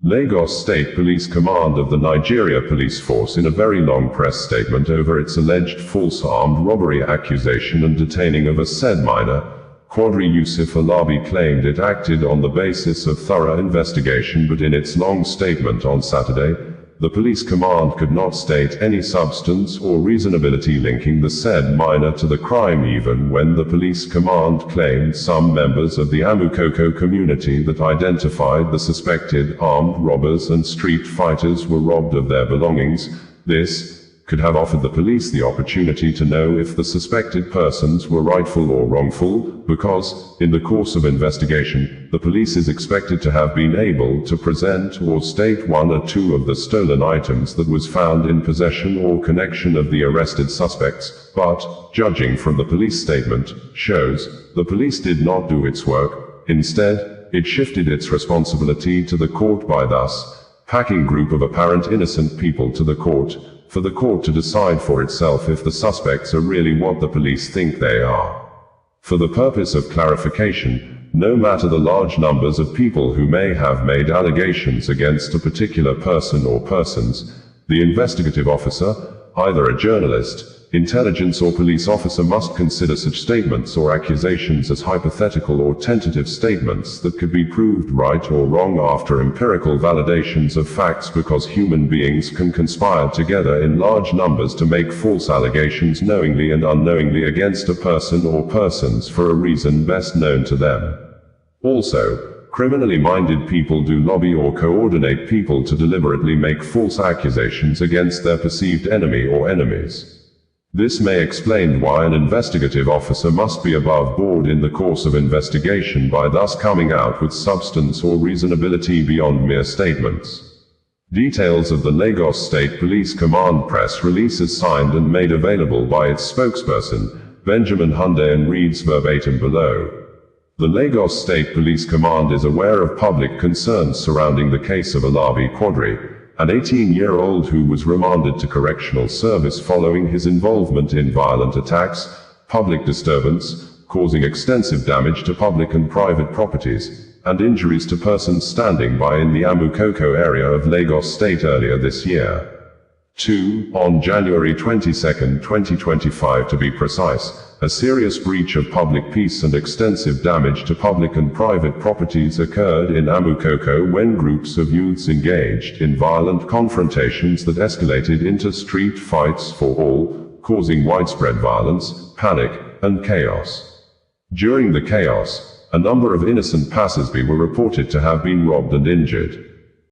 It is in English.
Lagos State Police Command of the Nigeria Police Force, in a very long press statement over its alleged false armed robbery accusation and detaining of a said minor, Quadri Yusuf Alabi, claimed it acted on the basis of thorough investigation, but in its long statement on Saturday, the police command could not state any substance or reasonability linking the said minor to the crime, even when the police command claimed some members of the Amukoko community that identified the suspected armed robbers and street fighters were robbed of their belongings. This could have offered the police the opportunity to know if the suspected persons were rightful or wrongful, because, in the course of investigation, the police is expected to have been able to present or state one or two of the stolen items that was found in possession or connection of the arrested suspects, but, judging from the police statement, shows the police did not do its work. Instead, it shifted its responsibility to the court by thus packing a group of apparent innocent people to the court, for the court to decide for itself if the suspects are really what the police think they are. For the purpose of clarification, no matter the large numbers of people who may have made allegations against a particular person or persons, the investigative officer, either a journalist, intelligence or police officer, must consider such statements or accusations as hypothetical or tentative statements that could be proved right or wrong after empirical validations of facts, because human beings can conspire together in large numbers to make false allegations knowingly and unknowingly against a person or persons for a reason best known to them. Also, criminally minded people do lobby or coordinate people to deliberately make false accusations against their perceived enemy or enemies. This may explain why an investigative officer must be above board in the course of investigation by thus coming out with substance or reasonability beyond mere statements. Details of the Lagos State Police Command press release is signed and made available by its spokesperson, Benjamin Hunde, and reads verbatim below. The Lagos State Police Command is aware of public concerns surrounding the case of Alabi Quadri, an 18-year-old who was remanded to correctional service following his involvement in violent attacks, public disturbance, causing extensive damage to public and private properties, and injuries to persons standing by in the Amukoko area of Lagos State earlier this year. 2. On January 22, 2025 to be precise, a serious breach of public peace and extensive damage to public and private properties occurred in Amukoko when groups of youths engaged in violent confrontations that escalated into street fights for all, causing widespread violence, panic, and chaos. During the chaos, a number of innocent passers-by were reported to have been robbed and injured.